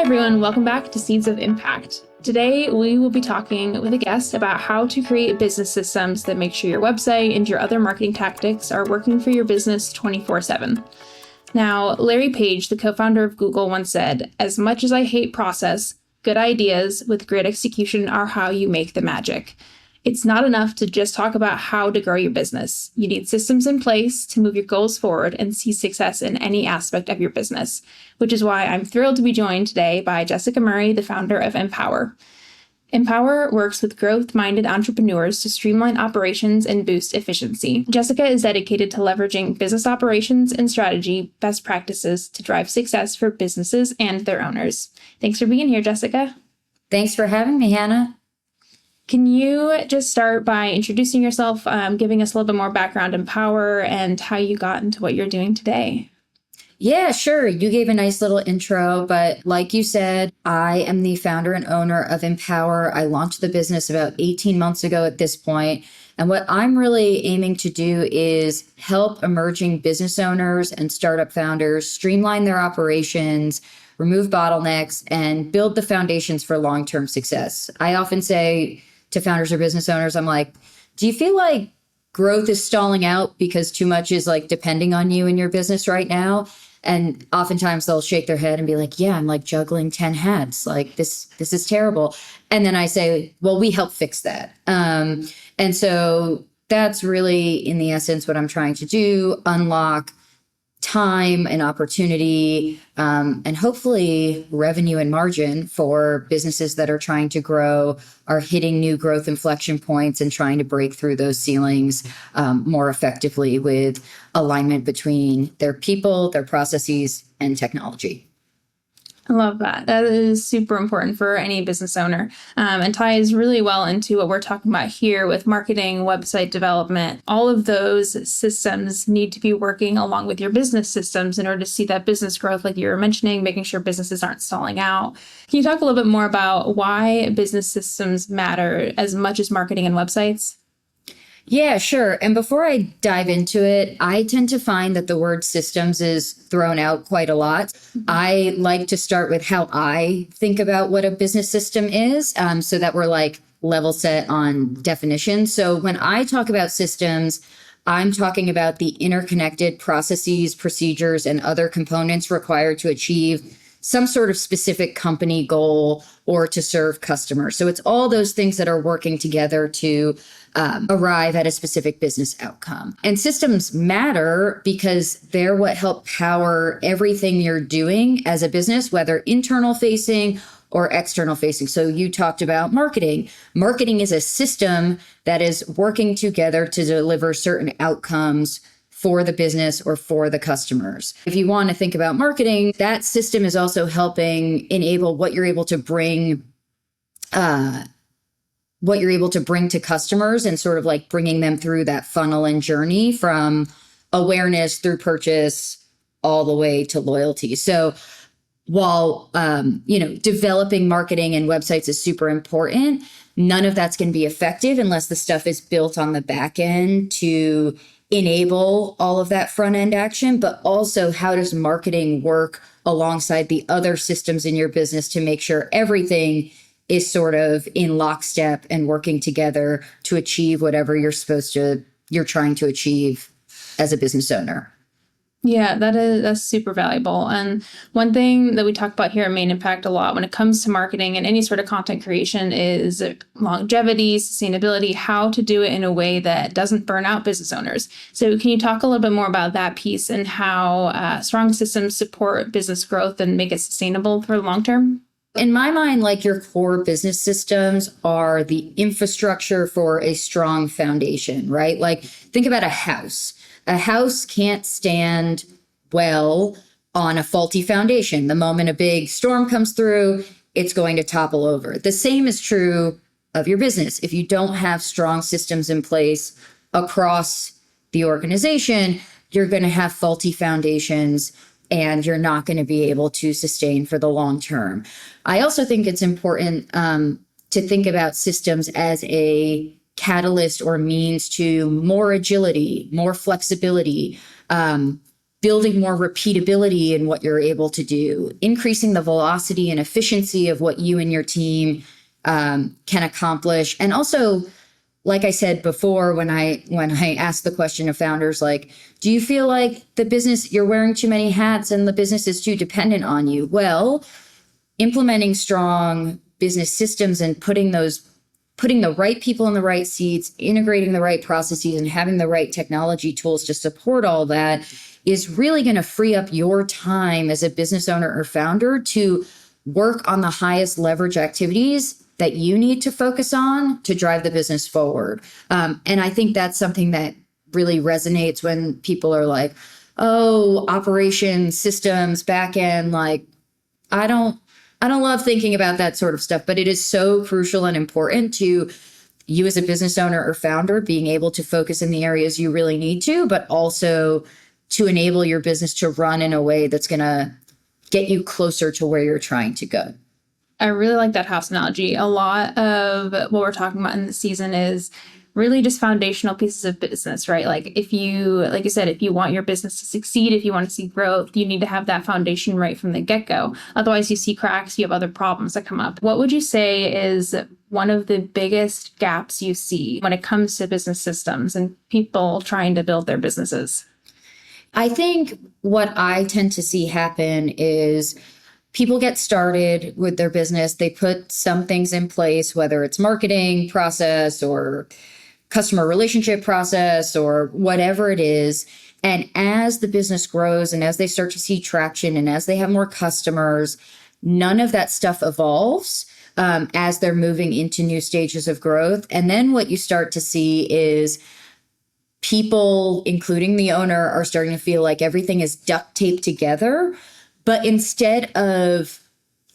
everyone, welcome back to Seeds of Impact. Today, we will be talking with a guest about how to create business systems that make sure your website and your other marketing tactics are working for your business 24/7. Now, Larry Page, the co-founder of Google, once said, "As much as I hate process, good ideas with great execution are how you make the magic." It's not enough to just talk about how to grow your business. You need systems in place to move your goals forward and see success in any aspect of your business, which is why I'm thrilled to be joined today by Jessica Murray, the founder of Empower. Empower works with growth-minded entrepreneurs to streamline operations and boost efficiency. Jessica is dedicated to leveraging business operations and strategy best practices to drive success for businesses and their owners. Thanks for being here, Jessica. Thanks for having me, Hannah. Can you just start by introducing yourself, giving us a little bit more background in Empower and how you got into what you're doing today? Yeah, sure. You gave a nice little intro, but like you said, I am the founder and owner of Empower. I launched the business about 18 months ago at this point. And what I'm really aiming to do is help emerging business owners and startup founders streamline their operations, remove bottlenecks, and build the foundations for long-term success. I often say to founders or business owners, I'm like, do you feel like growth is stalling out because too much is like depending on you in your business right now? And oftentimes they'll shake their head and be like, yeah, I'm like juggling 10 hats. Like this is terrible. And then I say, well, we help fix that. And so that's really in the essence what I'm trying to do, unlock time and opportunity, and hopefully revenue and margin for businesses that are trying to grow, are hitting new growth inflection points and trying to break through those ceilings more effectively with alignment between their people, their processes, and technology. I love that. That is super important for any business owner and ties really well into what we're talking about here with marketing, website development. All of those systems need to be working along with your business systems in order to see that business growth, like you were mentioning, making sure businesses aren't stalling out. Can you talk a little bit more about why business systems matter as much as marketing and websites? Yeah, sure. And before I dive into it, I tend to find that the word systems is thrown out quite a lot. I like to start with how I think about what a business system is, so that we're like level set on definition. So when I talk about systems, I'm talking about the interconnected processes, procedures, and other components required to achieve some sort of specific company goal or to serve customers. So it's all those things that are working together to arrive at a specific business outcome. And systems matter because they're what help power everything you're doing as a business, whether internal facing or external facing. So you talked about marketing. Marketing is a system that is working together to deliver certain outcomes for the business or for the customers. If you want to think about marketing, that system is also helping enable what you're able to bring to customers and sort of like bringing them through that funnel and journey from awareness through purchase all the way to loyalty. So while, developing marketing and websites is super important, none of that's going to be effective unless the stuff is built on the back end to enable all of that front end action. But also, how does marketing work alongside the other systems in your business to make sure everything is sort of in lockstep and working together to achieve whatever you're trying to achieve as a business owner? Yeah, that's super valuable. And one thing that we talk about here at Main Impact a lot when it comes to marketing and any sort of content creation is longevity, sustainability, how to do it in a way that doesn't burn out business owners. So can you talk a little bit more about that piece and how strong systems support business growth and make it sustainable for the long term? In my mind, like your core business systems are the infrastructure for a strong foundation, right? Like think about a house. A house can't stand well on a faulty foundation. The moment a big storm comes through, it's going to topple over. The same is true of your business. If you don't have strong systems in place across the organization, you're going to have faulty foundations and you're not going to be able to sustain for the long term. I also think it's important to think about systems as a catalyst or means to more agility, more flexibility, building more repeatability in what you're able to do, increasing the velocity and efficiency of what you and your team can accomplish. And also, like I said before, when I asked the question of founders, like, do you feel like the business, you're wearing too many hats and the business is too dependent on you? Well, implementing strong business systems and putting the right people in the right seats, integrating the right processes, and having the right technology tools to support all that is really going to free up your time as a business owner or founder to work on the highest leverage activities that you need to focus on to drive the business forward. And I think that's something that really resonates when people are like, oh, operations, systems, back end, like, I don't love thinking about that sort of stuff, but it is so crucial and important to you as a business owner or founder being able to focus in the areas you really need to, but also to enable your business to run in a way that's going to get you closer to where you're trying to go. I really like that house analogy. A lot of what we're talking about in this season is really just foundational pieces of business, right? Like you said, if you want your business to succeed, if you want to see growth, you need to have that foundation right from the get-go. Otherwise, you see cracks, you have other problems that come up. What would you say is one of the biggest gaps you see when it comes to business systems and people trying to build their businesses? I think what I tend to see happen is people get started with their business. They put some things in place, whether it's marketing process or customer relationship process or whatever it is. And as the business grows and as they start to see traction and as they have more customers, none of that stuff evolves as they're moving into new stages of growth. And then what you start to see is people, including the owner, are starting to feel like everything is duct taped together. But instead of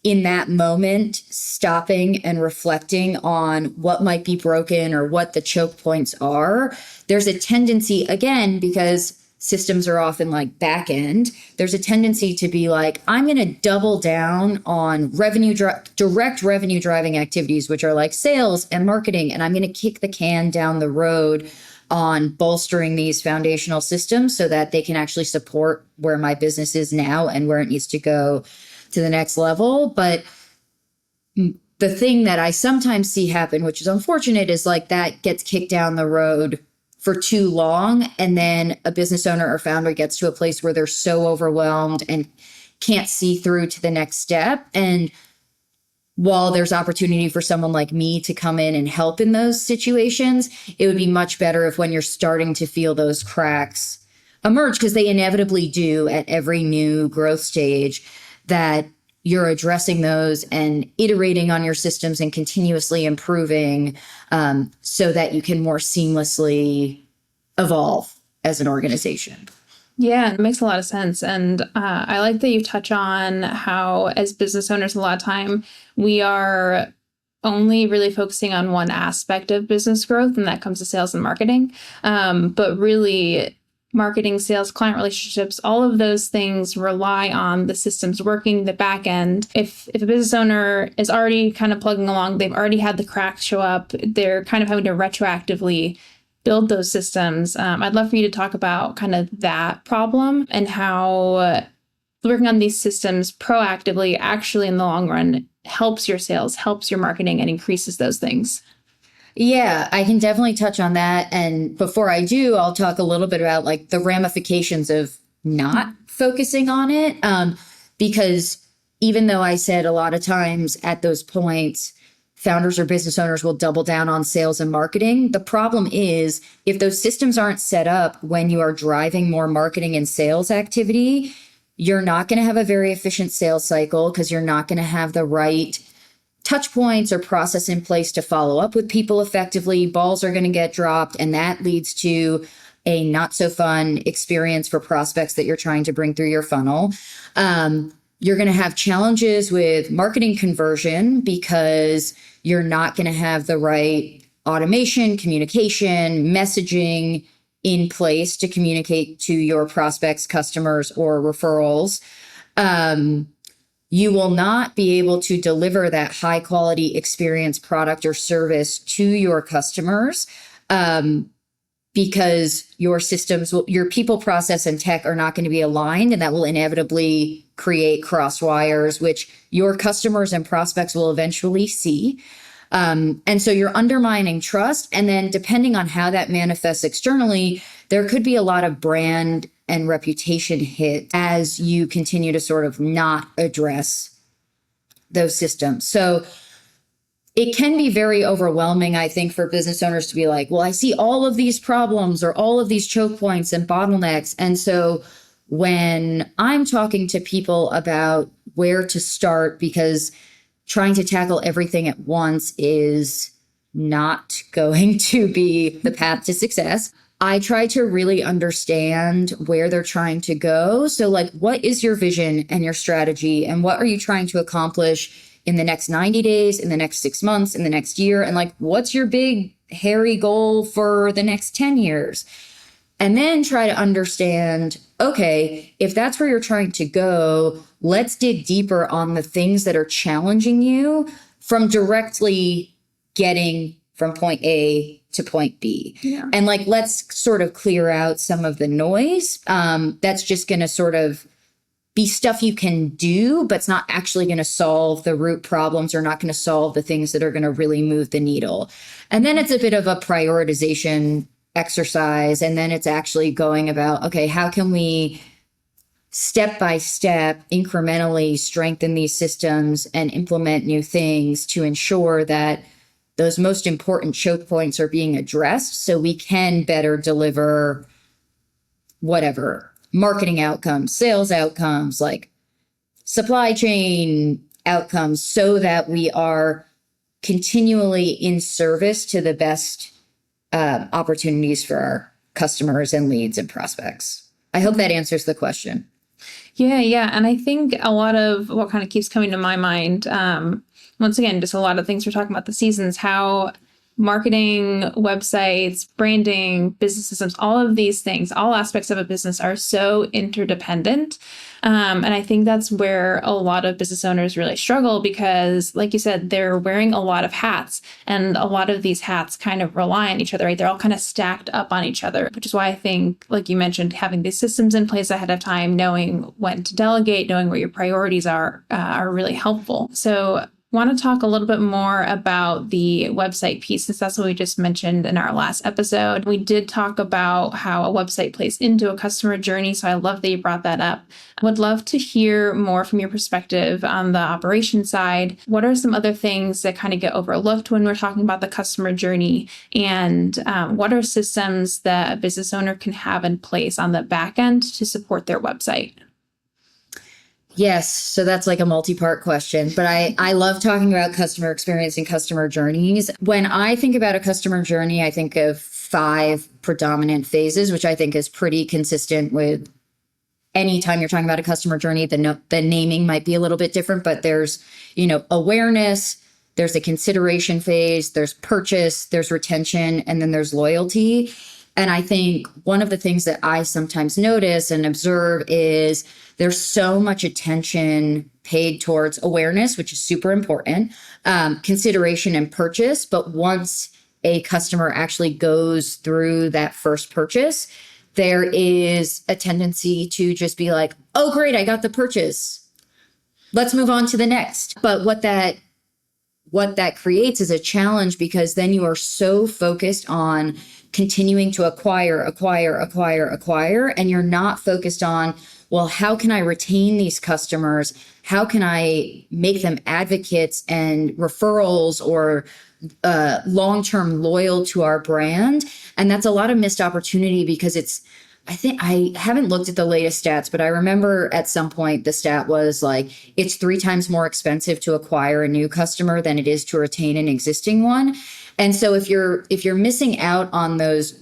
in that moment stopping and reflecting on what might be broken or what the choke points are, there's a tendency, again, because systems are often like back end, there's a tendency to be like, I'm going to double down on direct revenue driving activities, which are like sales and marketing. And I'm going to kick the can down the road on bolstering these foundational systems so that they can actually support where my business is now and where it needs to go to the next level. But the thing that I sometimes see happen, which is unfortunate, is like that gets kicked down the road for too long. And then a business owner or founder gets to a place where they're so overwhelmed and can't see through to the next step. And while there's opportunity for someone like me to come in and help in those situations, it would be much better if when you're starting to feel those cracks emerge, because they inevitably do at every new growth stage, that you're addressing those and iterating on your systems and continuously improving so that you can more seamlessly evolve as an organization. Yeah, it makes a lot of sense. And I like that you touch on how, as business owners, a lot of time we are only really focusing on one aspect of business growth, and that comes to sales and marketing. But really, marketing, sales, client relationships, all of those things rely on the systems working, the back end. If a business owner is already kind of plugging along, they've already had the cracks show up, they're kind of having to retroactively build those systems. I'd love for you to talk about kind of that problem and how working on these systems proactively actually in the long run helps your sales, helps your marketing, and increases those things. Yeah, I can definitely touch on that. And before I do, I'll talk a little bit about like the ramifications of not focusing on it. Because even though I said a lot of times at those points, founders or business owners will double down on sales and marketing. The problem is if those systems aren't set up when you are driving more marketing and sales activity, you're not going to have a very efficient sales cycle because you're not going to have the right touch points or process in place to follow up with people effectively. Balls are going to get dropped, and that leads to a not so fun experience for prospects that you're trying to bring through your funnel. You're going to have challenges with marketing conversion because you're not going to have the right automation, communication, messaging in place to communicate to your prospects, customers, or referrals. You will not be able to deliver that high quality experience, product, or service to your customers because your systems, your people, process, and tech are not going to be aligned, and that will inevitably create cross wires, which your customers and prospects will eventually see. And so you're undermining trust. And then depending on how that manifests externally, there could be a lot of brand and reputation hit as you continue to sort of not address those systems. So it can be very overwhelming, I think, for business owners to be like, well, I see all of these problems or all of these choke points and bottlenecks. And so when I'm talking to people about where to start, because trying to tackle everything at once is not going to be the path to success, I try to really understand where they're trying to go. So like, what is your vision and your strategy, and what are you trying to accomplish in the next 90 days, in the next 6 months, in the next year? And like, what's your big, hairy goal for the next 10 years? And then try to understand, okay, if that's where you're trying to go, let's dig deeper on the things that are challenging you from directly getting from point A to point B. Yeah. And like, let's sort of clear out some of the noise. That's just going to sort of be stuff you can do, but it's not actually going to solve the root problems or not going to solve the things that are going to really move the needle. And then it's a bit of a prioritization exercise. And then it's actually going about, okay, how can we step by step, incrementally strengthen these systems and implement new things to ensure that those most important choke points are being addressed so we can better deliver whatever marketing outcomes, sales outcomes, like supply chain outcomes, so that we are continually in service to the best opportunities for our customers and leads and prospects. I hope that answers the question. Yeah. And I think a lot of what kind of keeps coming to my mind, once again, just a lot of things we're talking about the seasons, how marketing, websites, branding, business systems, all of these things, all aspects of a business are so interdependent. And I think that's where a lot of business owners really struggle because, like you said, they're wearing a lot of hats, and a lot of these hats kind of rely on each other, right? They're all kind of stacked up on each other, which is why I think, like you mentioned, having these systems in place ahead of time, knowing when to delegate, knowing where your priorities are really helpful. So want to talk a little bit more about the website piece, since that's what we just mentioned in our last episode. We did talk about how a website plays into a customer journey, so I love that you brought that up. I would love to hear more from your perspective on the operation side. What are some other things that kind of get overlooked when we're talking about the customer journey? And what are systems that a business owner can have in place on the back end to support their website? Yes. So that's like a multi-part question, but I love talking about customer experience and customer journeys. When I think about a customer journey, I think of 5 predominant phases, which I think is pretty consistent with anytime you're talking about a customer journey. The naming might be a little bit different, but there's, awareness, there's a consideration phase, there's purchase, there's retention, and then there's loyalty. And I think one of the things that I sometimes notice and observe is there's so much attention paid towards awareness, which is super important, consideration and purchase. But once a customer actually goes through that first purchase, there is a tendency to just be like, oh, great, I got the purchase. Let's move on to the next. But what that creates is a challenge, because then you are so focused on continuing to acquire, and you're not focused on, well, how can I retain these customers? How can I make them advocates and referrals or long-term loyal to our brand? And that's a lot of missed opportunity, because I think I haven't looked at the latest stats, but I remember at some point the stat was like, it's 3 times more expensive to acquire a new customer than it is to retain an existing one. And so if you're missing out on those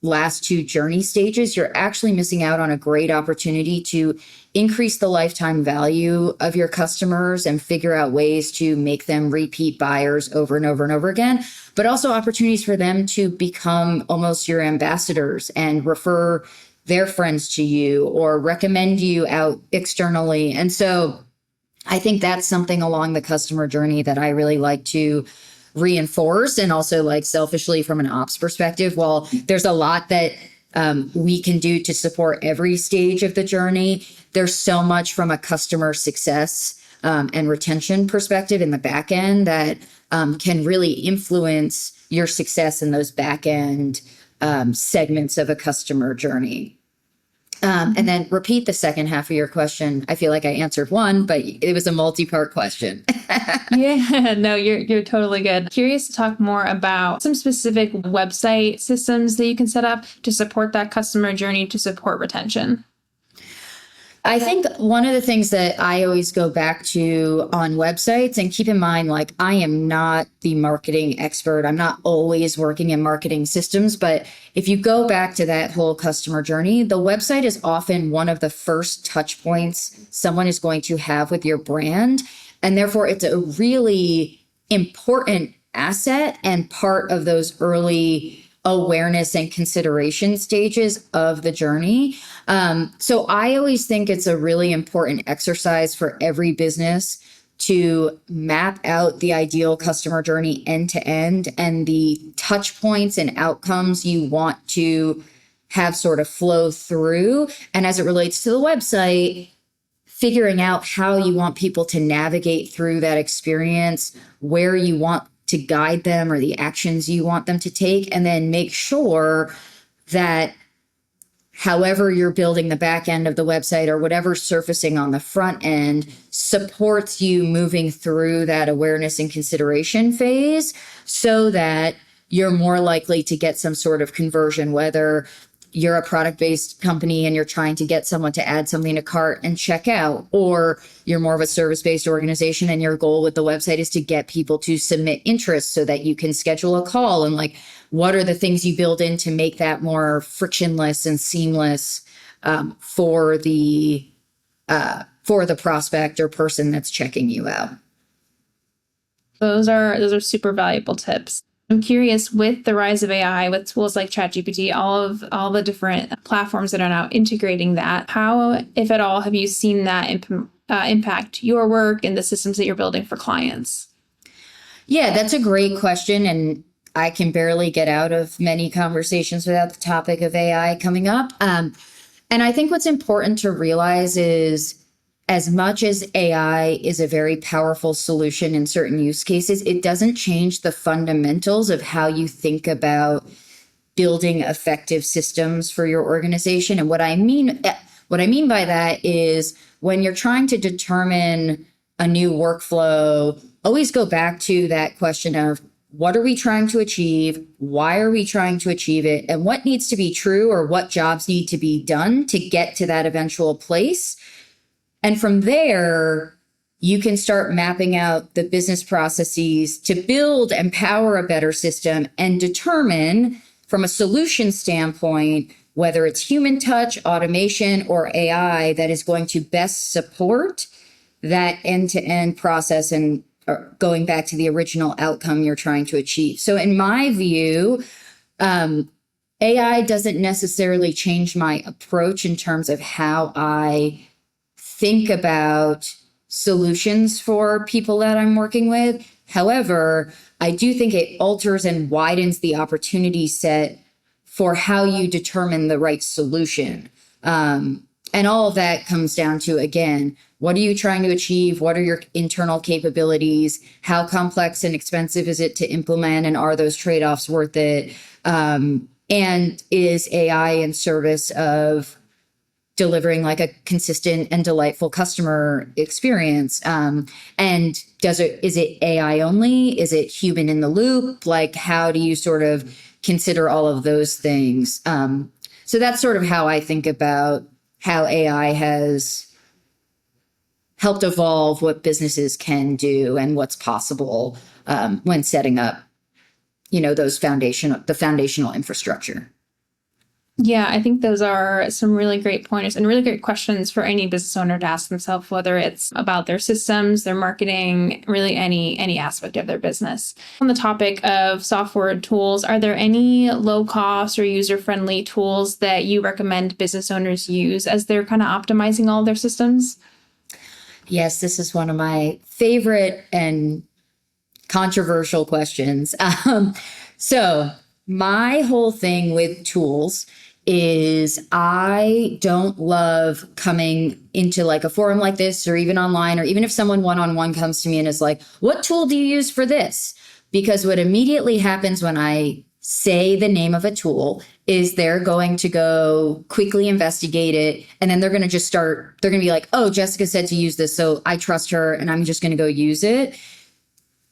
last 2 journey stages, you're actually missing out on a great opportunity to increase the lifetime value of your customers and figure out ways to make them repeat buyers over and over and over again, but also opportunities for them to become almost your ambassadors and refer their friends to you or recommend you out externally. And so I think that's something along the customer journey that I really like to reinforce, and also like selfishly from an ops perspective, while there's a lot that we can do to support every stage of the journey, there's so much from a customer success and retention perspective in the back end that can really influence your success in those back end segments of a customer journey. And then repeat the second half of your question. I feel like I answered one, but it was a multi-part question. Yeah, no, you're totally good. Curious to talk more about some specific website systems that you can set up to support that customer journey to support retention. I think one of the things that I always go back to on websites, and keep in mind, like, I am not the marketing expert. I'm not always working in marketing systems, but if you go back to that whole customer journey, the website is often one of the first touch points someone is going to have with your brand. And therefore, it's a really important asset and part of those early awareness and consideration stages of the journey. So I always think it's a really important exercise for every business to map out the ideal customer journey end to end and the touch points and outcomes you want to have sort of flow through. And as it relates to the website, figuring out how you want people to navigate through that experience, where you want to guide them or the actions you want them to take, and then make sure that however you're building the back end of the website or whatever's surfacing on the front end supports you moving through that awareness and consideration phase so that you're more likely to get some sort of conversion, whether you're a product-based company and you're trying to get someone to add something to cart and check out, or you're more of a service-based organization and your goal with the website is to get people to submit interest so that you can schedule a call. And like, what are the things you build in to make that more frictionless and seamless for the prospect or person that's checking you out? Those are super valuable tips. I'm curious, with the rise of AI, with tools like ChatGPT, all the different platforms that are now integrating that, how, if at all, have you seen that impact your work and the systems that you're building for clients? Yeah, that's a great question. And I can barely get out of many conversations without the topic of AI coming up. And I think what's important to realize is, as much as AI is a very powerful solution in certain use cases, it doesn't change the fundamentals of how you think about building effective systems for your organization. And what I mean by that is, when you're trying to determine a new workflow, always go back to that question of, what are we trying to achieve? Why are we trying to achieve it? And what needs to be true, or what jobs need to be done to get to that eventual place? And from there, you can start mapping out the business processes to build and power a better system and determine from a solution standpoint whether it's human touch, automation, or AI that is going to best support that end-to-end process and going back to the original outcome you're trying to achieve. So in my view, AI doesn't necessarily change my approach in terms of how I think about solutions for people that I'm working with. However, I do think it alters and widens the opportunity set for how you determine the right solution. And all of that comes down to, again, what are you trying to achieve? What are your internal capabilities? How complex and expensive is it to implement? And are those trade-offs worth it? And is AI in service of delivering like a consistent and delightful customer experience? And is it AI only? Is it human in the loop? Like, how do you sort of consider all of those things? So that's sort of how I think about how AI has helped evolve what businesses can do and what's possible when setting up, the foundational infrastructure. Yeah, I think those are some really great pointers and really great questions for any business owner to ask themselves, whether it's about their systems, their marketing, really any aspect of their business. On the topic of software tools, are there any low cost or user-friendly tools that you recommend business owners use as they're kind of optimizing all their systems? Yes, this is one of my favorite and controversial questions. So my whole thing with tools is I don't love coming into like a forum like this or even online, or even if someone one-on-one comes to me and is like, what tool do you use for this? Because what immediately happens when I say the name of a tool is they're going to go quickly investigate it. And then they're going to just start, they're going to be like, oh, Jessica said to use this, so I trust her and I'm just going to go use it.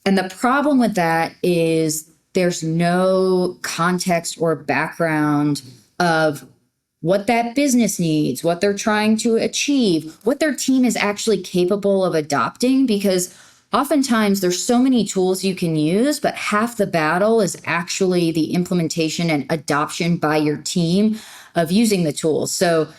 And the problem with that is there's no context or background of what that business needs, what they're trying to achieve, what their team is actually capable of adopting, because oftentimes there's so many tools you can use, but half the battle is actually the implementation and adoption by your team of using the tools. So,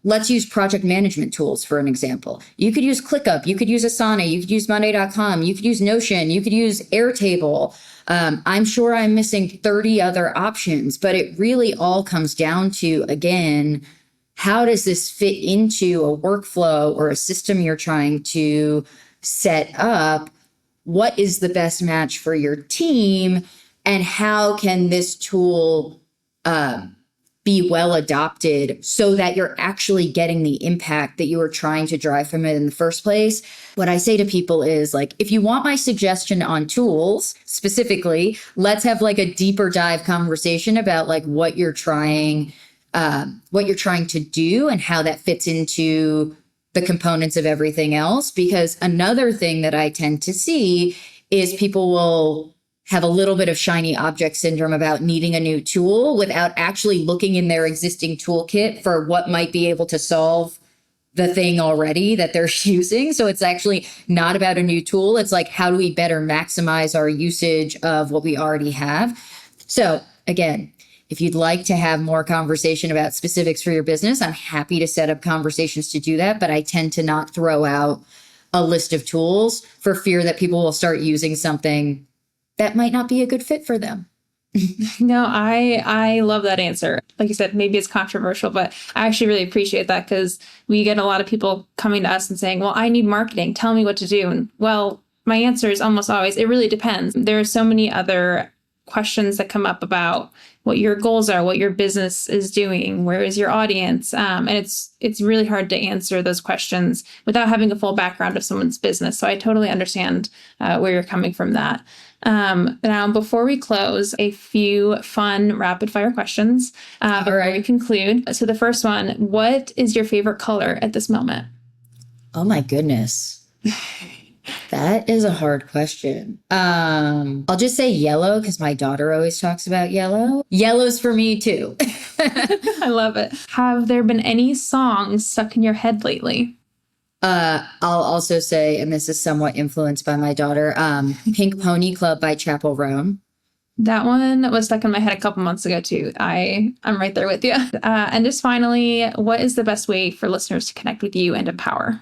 let's use project management tools for an example. You could use ClickUp, you could use Asana, you could use Monday.com, you could use Notion, you could use Airtable. I'm sure I'm missing 30 other options, but it really all comes down to, again, how does this fit into a workflow or a system you're trying to set up? What is the best match for your team? And how can this tool be well adopted so that you're actually getting the impact that you were trying to drive from it in the first place? What I say to people is like, if you want my suggestion on tools specifically, let's have like a deeper dive conversation about like what you're trying to do and how that fits into the components of everything else. Because another thing that I tend to see is people will have a little bit of shiny object syndrome about needing a new tool without actually looking in their existing toolkit for what might be able to solve the thing already that they're using. So it's actually not about a new tool. It's like, how do we better maximize our usage of what we already have? So again, if you'd like to have more conversation about specifics for your business, I'm happy to set up conversations to do that. But I tend to not throw out a list of tools for fear that people will start using something that might not be a good fit for them. No, I love that answer. Like you said, maybe it's controversial, but I actually really appreciate that, because we get a lot of people coming to us and saying, well, I need marketing. Tell me what to do. And well, my answer is almost always, it really depends. There are so many other questions that come up about what your goals are, what your business is doing, where is your audience, and it's really hard to answer those questions without having a full background of someone's business. So I totally understand where you're coming from that. Now, before we close, a few fun rapid fire questions before we conclude. So the first one, what is your favorite color at this moment? Oh my goodness. That is a hard question. I'll just say yellow because my daughter always talks about yellow. Yellow's for me too. I love it. Have there been any songs stuck in your head lately? I'll also say, and this is somewhat influenced by my daughter, Pink Pony Club by Chapel Roan. That one was stuck in my head a couple months ago too. I'm right there with you. And just finally, what is the best way for listeners to connect with you and empower?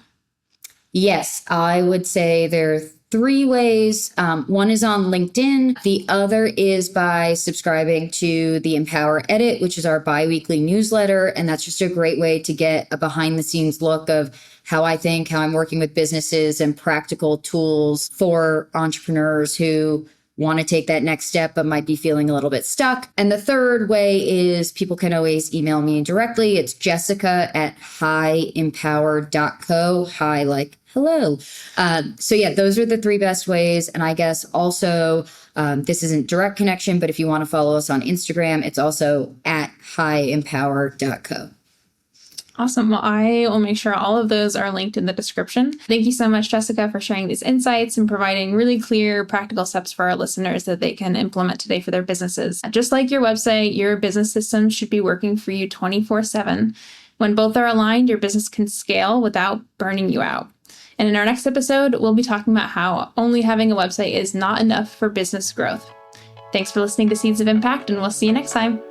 Yes, I would say there are 3 ways. One is on LinkedIn. The other is by subscribing to the Empower Edit, which is our biweekly newsletter. And that's just a great way to get a behind the scenes look of how I think, how I'm working with businesses and practical tools for entrepreneurs who want to take that next step but might be feeling a little bit stuck. And the third way is people can always email me directly. It's jessica@highempower.co. Hi, like hello. So yeah, those are the 3 best ways. And I guess also, this isn't direct connection, but if you want to follow us on Instagram, it's also @highempower.co. Awesome. Well, I will make sure all of those are linked in the description. Thank you so much, Jessica, for sharing these insights and providing really clear, practical steps for our listeners that they can implement today for their businesses. Just like your website, your business system should be working for you 24/7. When both are aligned, your business can scale without burning you out. And in our next episode, we'll be talking about how only having a website is not enough for business growth. Thanks for listening to Seeds of Impact, and we'll see you next time.